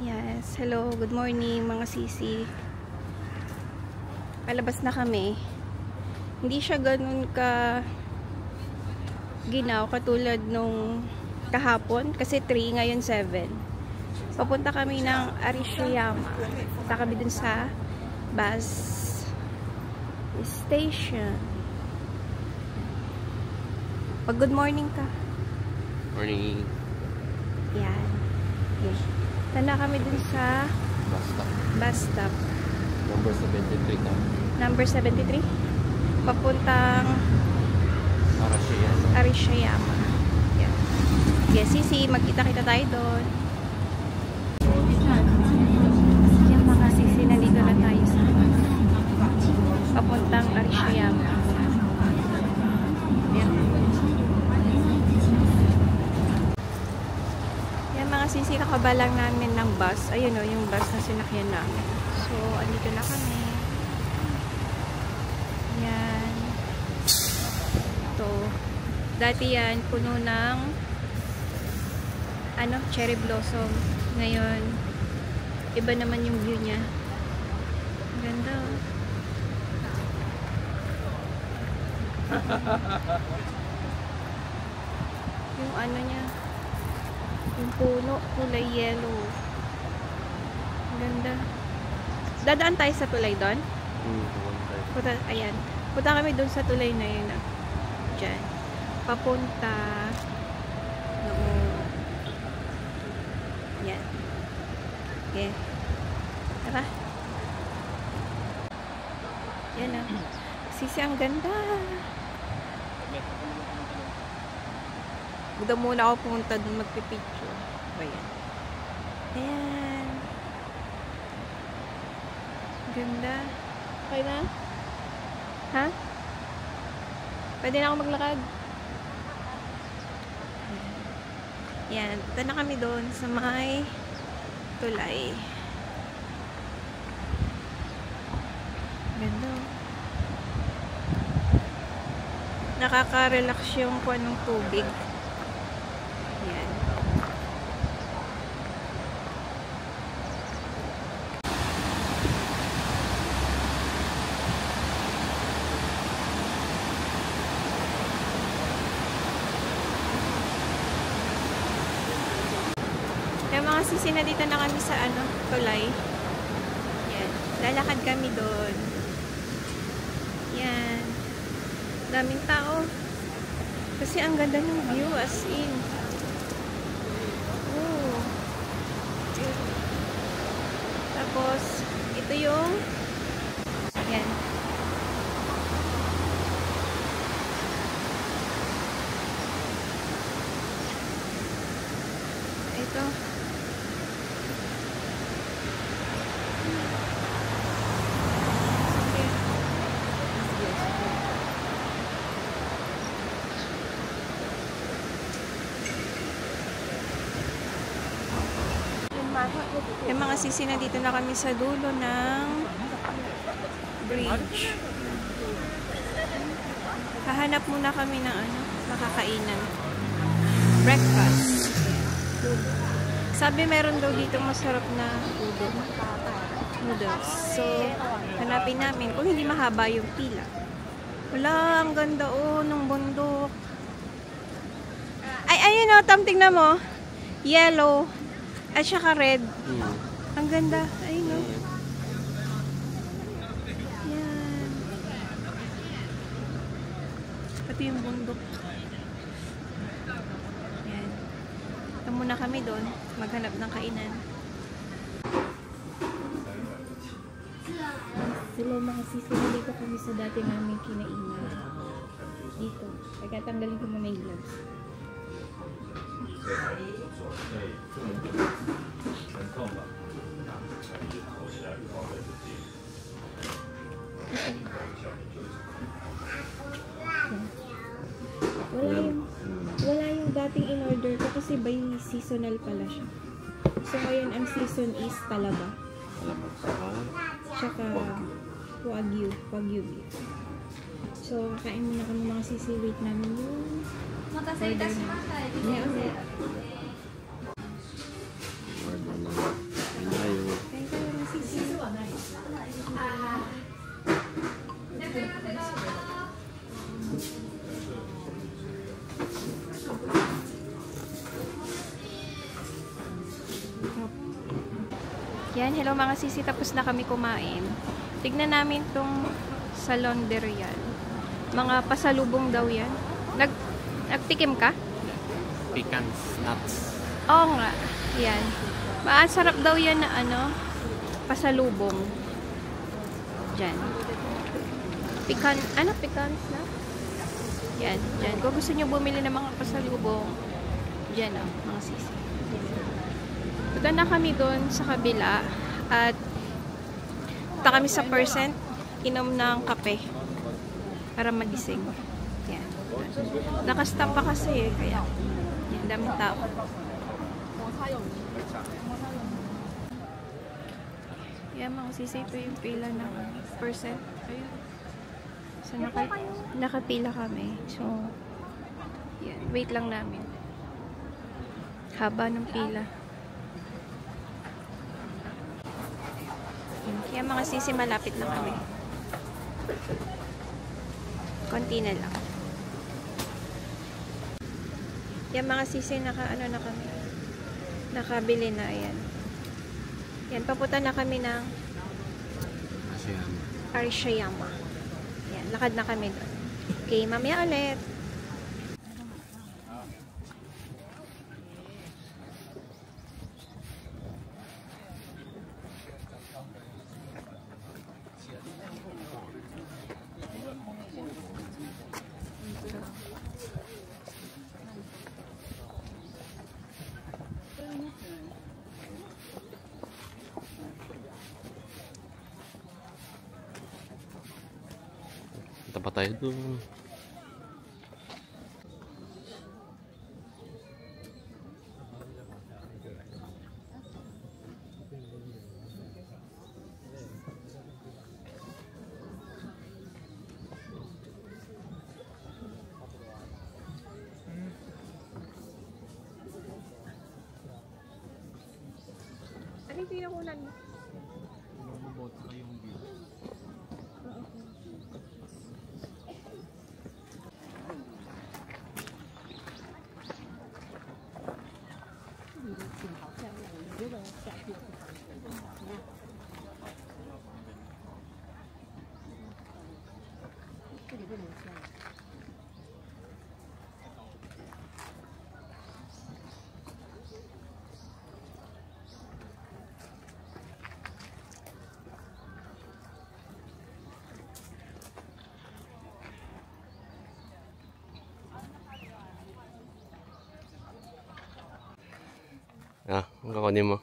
Yes, hello, good morning mga sisi. Palabas na kami. Hindi siya ganun ka ginaw katulad nung kahapon kasi 3, ngayon 7. Papunta kami ng Arishiyama. Punta kami dun sa bus station. Pag good morning ka. Morning. Yan. Okay. Tanda kami dun sa bus stop. Number 73 na. Number 73. Papuntang Arishiyama. Yan. Yes, sisi. Magkita-kita tayo doon. Yan mga sisi. Nandito na tayo sa papuntang Arishiyama. Yan. Yan mga sisi. Kakabalang namin ng bus. Ayun o, yung bus na sinakyan namin. So, andito na kami. Yan. Ito. Dati yan, puno ng cherry blossom. Ngayon, iba naman yung view niya. Ganda. Yung niya, yung puno, kulay yellow. Ganda. Dadaan tayo sa tulay doon? Ayan. Punta kami doon sa tulay na yun. Diyan. Papunta noong yan. Okay. Tara. Yan na. Sisi, ang ganda. Buda muna ako pumunta doon magpipicture. Ayan. Ayan. Ganda. Okay na? Ha? Pwede na ako maglakad. Yan. Punta na kami doon sa may tulay. Ganda. Nakaka-relax yung ng tubig. Yan. Kaya mga sisi, na dito na kami sa tulay. Yan. Lalakad kami doon. Yan. Daming tao. Kasi ang ganda ng view, as in. Oh. Tapos, ito yung yan. Ito. Yung mga sisi, na dito na kami sa dulo ng bridge. Hahanap muna kami ng makakainan. Breakfast. Sabi meron daw dito masarap na noodles. So, hanapin namin kung hindi mahaba yung pila. Wala, ang ganda ng bundok. Ay, ayun o, Tam, tingnan mo. Yellow. At saka red. Ang ganda. Ayun o. Yan. Pati yung bundok. Yan. Ito muna kami doon. Maghanap ng kainan. Hello mga sisi, dito kami sa dati namin kinainan. Dito. Pagkatanggalin ko muna yung gloves. Wala yung dating in-order ko kasi by seasonal pala siya. So ngayon ang season is talaba. Tsaka wagyu beef. So kakain muna kami mga sisi, wait namin yung order na. Yan, hello mga sisi, tapos na kami kumain. Tignan namin tong Salon de Real. Mga pasalubong daw yan. Nagtikim ka? Pecans nuts. Oo nga. Yan. Masarap daw yan na pasalubong. Diyan. Pecans na? Yan, dyan. Kung gusto nyo bumili ng mga pasalubong, dyan mga sisi. Punta na kami doon sa kabila at punta kami sa percent, inom ng kape para magising. Yan. Nakastop pa kasi kaya yan, daming tao. Yan mga sisi, ito yung pila ng percent. Ayun. So nakapila kami. So yan, wait lang namin. Haba ng pila. Kaya mga sisi, malapit na kami. Konti na lang. Yan mga sisi, na kami. Nakabili na, ayan. Yan, papunta na kami ng Arishiyama. Yan, lakad na kami doon. Okay, mamaya ulit. Punta pa tayo doon. Ano yung pinakunan mo? Ang kakunin mo.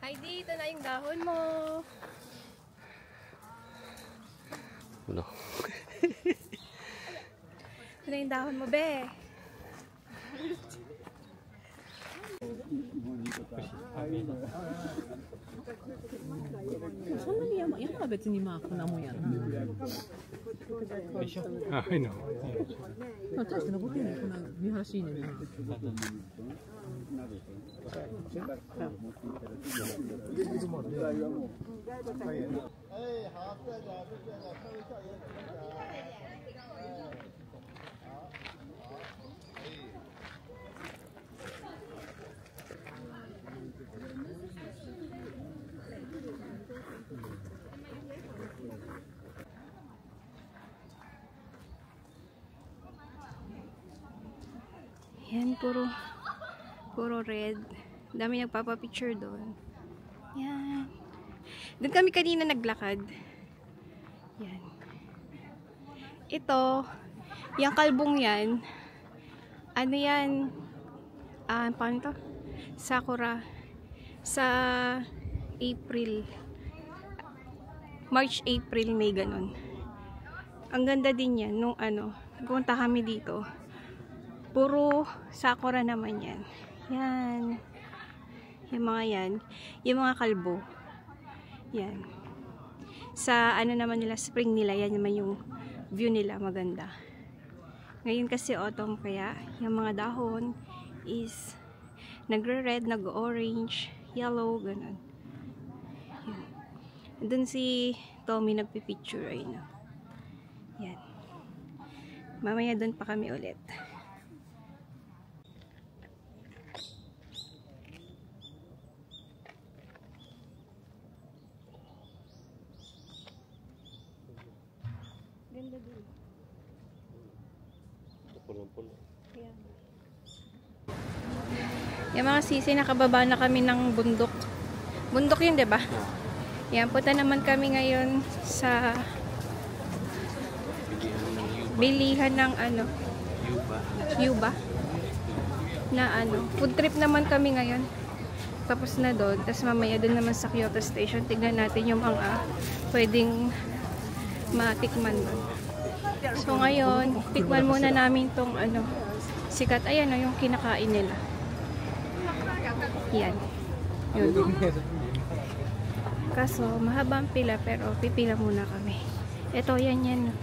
Heidi, ito na yung dahon mo. Ano? Ito na yung dahon mo, be. I know. 大して残ってないこんな見晴らしいね。Yan, puro red. Dami nagpapapicture doon. Yan. Doon kami kanina naglakad. Yan. Ito, yung kalbong yan, ano yan, paano to? Sakura. Sa April. March, April, May, ganun. Ang ganda din yan, nung pumunta kami dito. Puro sakura naman yan. Yan. Yung mga yan. Yung mga kalbo. Yan. Sa naman nila, spring nila, yan naman yung view nila, maganda. Ngayon kasi autumn, kaya yung mga dahon is nagre-red, nag-orange, yellow, ganun. Yan. Doon si Tommy nagpipicture right now. Yan. Mamaya doon pa kami ulit. Yung mga sisi, nakababa na kami ng bundok. Bundok yun, diba? Yan, punta naman kami ngayon sa bilihan ng ano, Yuba. Na ano, food trip naman kami ngayon. Tapos na doon. Tapos mamaya doon naman sa Kyoto Station. Tignan natin yung mga pwedeng matikman doon. So ngayon, tikman muna namin tong ano, sikat. Ayan o, yung kinakain nila. Yan. Yun. Kaso, mahaba ang pila pero pipila muna kami. Ito, yan.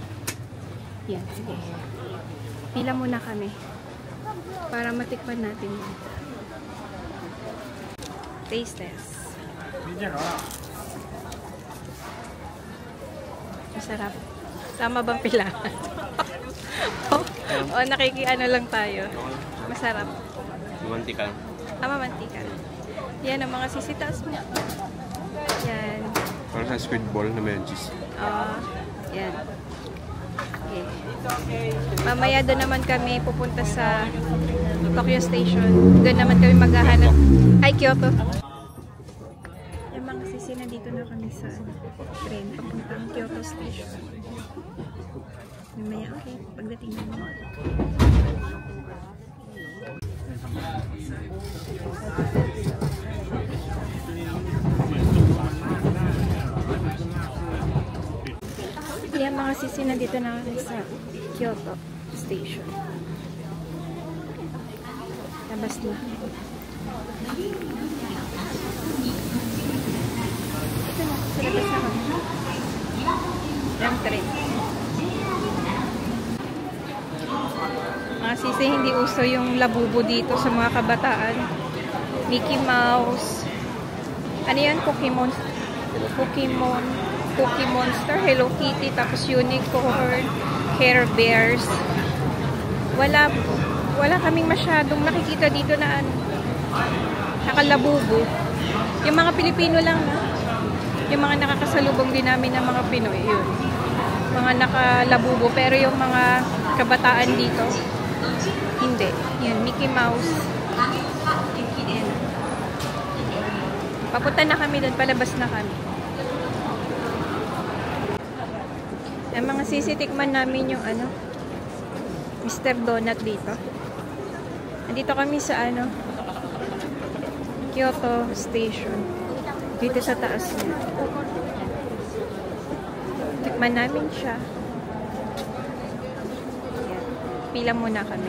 Yan, sige. Pila muna kami. Para matikman natin yun. Taste test. Masarap. Tama bang pila? o nakikiano lang tayo. Masarap. Mantika. Mantika. Yan ang mga sisitas mo. Yan. Parang sa squid ball na may cheese. Yan. Okay. Mamaya doon naman kami pupunta sa Tokyo Station. Doon naman kami maghahanap. Ay, Kyoto. Yung mga sisi, nandito na kami sa train papuntang Kyoto Station. Mamaya, okay. Pagdating naman. Yan mga sisi, nandito na kami sa Kyoto Station. Labas na. Ito na, sa labas na kami. Yung train. Mga sisi, hindi uso yung labubo dito sa mga kabataan. Mickey Mouse. Ano yan? Cookie Monster, Hello Kitty, tapos Unicorn, Care Bears. Wala kaming masyadong nakikita dito na ano, nakalabubo. Yung mga Pilipino lang, yung mga nakakasalubong din namin ng mga Pinoy, yun. Mga nakalabubo, pero yung mga kabataan dito, hindi. Yan, Mickey Mouse. Yan. Papunta na kami doon, palabas na kami. Ang mga sisi, tikman namin yung ano, Mr. Donut dito. Nandito kami sa ano, Kyoto Station. Dito sa taas niya. Tikman namin siya. Yan. Pila muna kami.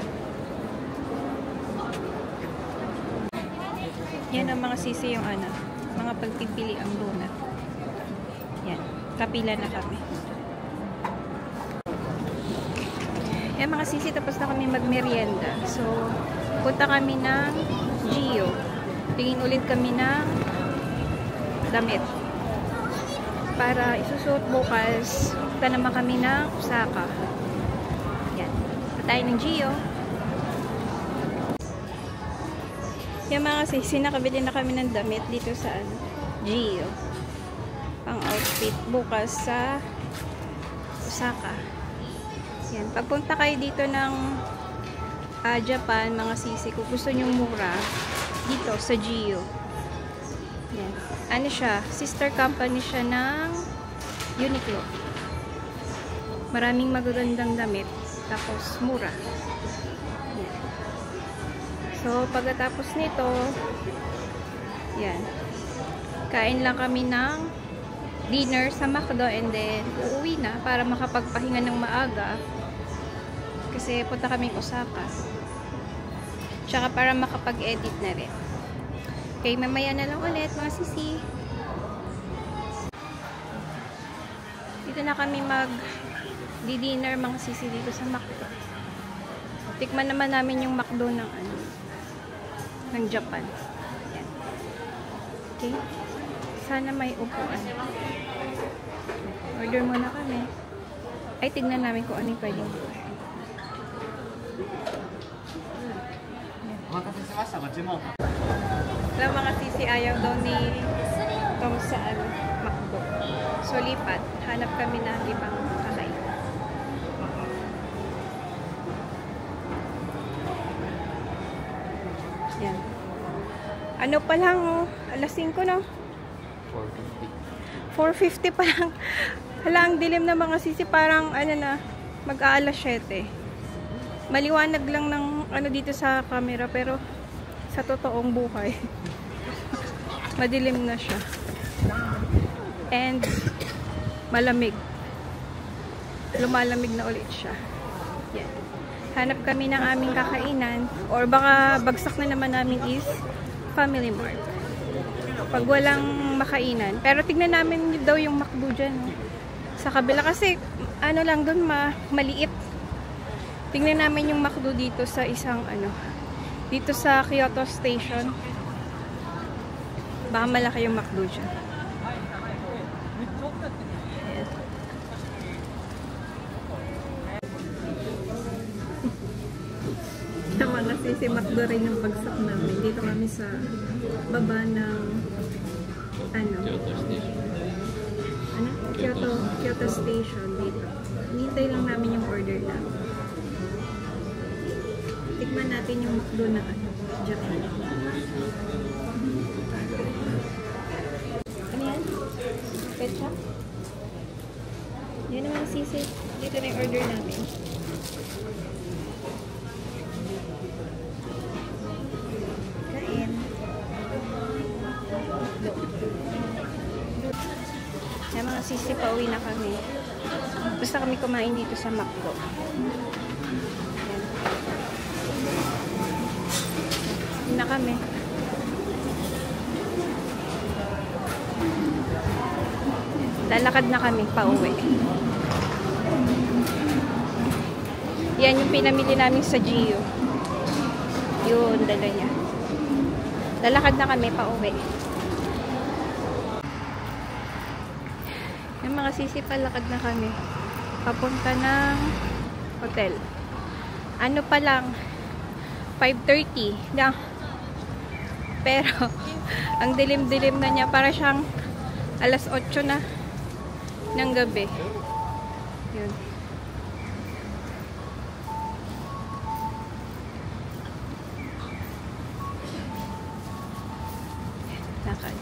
Yan ang mga sisi yung ano, mga pagpipili ang donut. Yan. Kapila na kami. Yan mga sisi, tapos na kami magmerienda. So, punta kami ng Gio. Tingin ulit kami ng damit. Para isusuot bukas, punta naman kami ng Osaka. Yan. Punta tayo ng Gio. Yan mga sisi, nakabili na kami ng damit dito sa ano, Gio. Pang outfit bukas sa Osaka. Yan. Pagpunta kayo dito ng Japan, mga sisi, kung gusto nyo mura, dito sa Gio. Yan. Ano siya? Sister company siya ng Uniqlo. Maraming magagandang damit. Tapos, mura. Yan. So, pagkatapos nito, yan. Kain lang kami ng dinner sa McDo and then uuwi na para makapagpahinga ng maaga. Kasi punta kami Osaka. Tsaka para makapag-edit na rin. Okay, mamaya na lang ulit mga sisi. Dito na kami mag-dinner mga sisi dito sa McDo. Tikman naman namin yung McDo ng ano, ng Japan. Yan. Okay. Sana may upuan. Order muna kami. Ay, tignan namin kung ano yung pwedeng buhay. Wala mga sisi, ayaw daw ni Tom sa ano, McDo. So, lipat. Hanap kami ng ibang kakay. Yan. Ano pa lang, oh, alas 5 no? 450. 4:50 pa lang. Hala, ang dilim na mga sisi. Parang, ano na, mag-aalas 7. Maliwanag lang ng, ano dito sa camera. Pero, sa totoong buhay, madilim na siya. And, malamig. Lumalamig na ulit siya. Yan. Hanap kami ng aming kakainan. Or baka bagsak na naman namin is Family Mart. Pag walang makainan. Pero tignan namin daw yung McDo dyan. Sa kabila kasi, ano lang dun, maliit. Tignan namin yung McDo dito sa isang, dito sa Kyoto Station. Baka malaki yung McDo dyan. Ayan. Tama kasi si McDo rin yung bagsak namin. Dito kami sa baba ng Kyoto Station dito. Hinintay lang namin yung order namin. Tikman natin yung McDo na Japan. Ano yan? Ketchup? Yan naman sisi. Dito na yung order namin. Kain. Yan mga sisi, pauwi na kami. Basta kami kumain dito sa McDo. Yan na kami. Lalakad na kami pauwi. Yan yung pinamili namin sa Gio. Yun, dala niya. Lalakad na kami pauwi. Yung mga sisi, palakad na kami. Papunta ng hotel. Ano pa lang, 5:30 na. Pero, ang dilim-dilim na niya. Para siyang alas 8 na ng gabi. Yun. Lakad.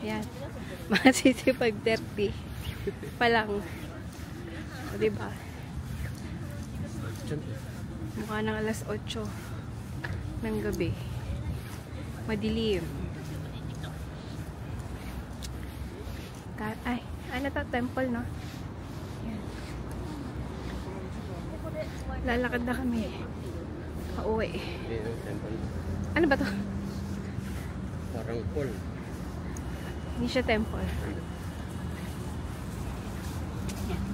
Yan. Mga sisi 5:30 pa lang. O, diba? Mukha ng alas 8 ng gabi. Madilim. Ay, ano to? Temple, no? Yan. Lalakad na kami. Pauwi. Ano ba to? Parang pool. Hindi siya temple. Yan.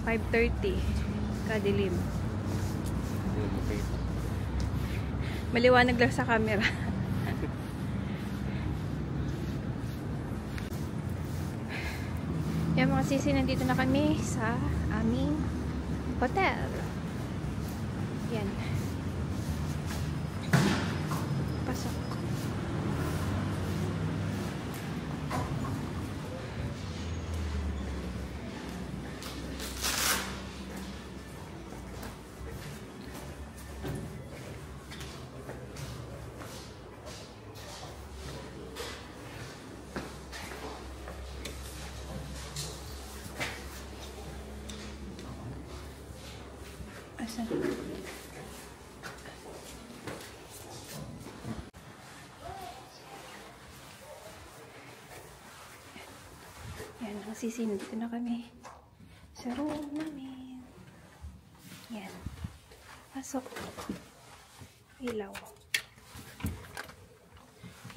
5:30. Kadilim. Maliwanag lang sa camera. Yan mga sisi, nandito na kami sa aming hotel. Yan. Pasok. Asan? Yan, nakasisi. Nandito na kami sa room namin. Yan. Pasok. Ilaw.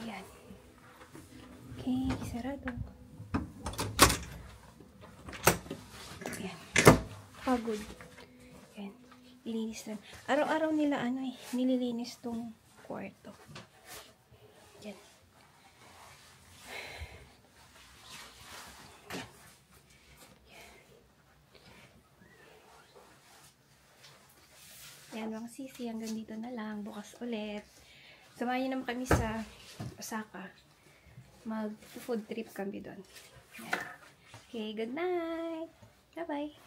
Yan. Okay, sarado. Yan. Pagod. Yan. Ilinis lang. Araw-araw nila nililinis tong kwarto. Yan. Yan mga sisi, hanggang dito na lang. Bukas ulit. Samahan niyo naman kami sa Osaka. Mag-food trip kami doon. Okay, good night! Bye-bye!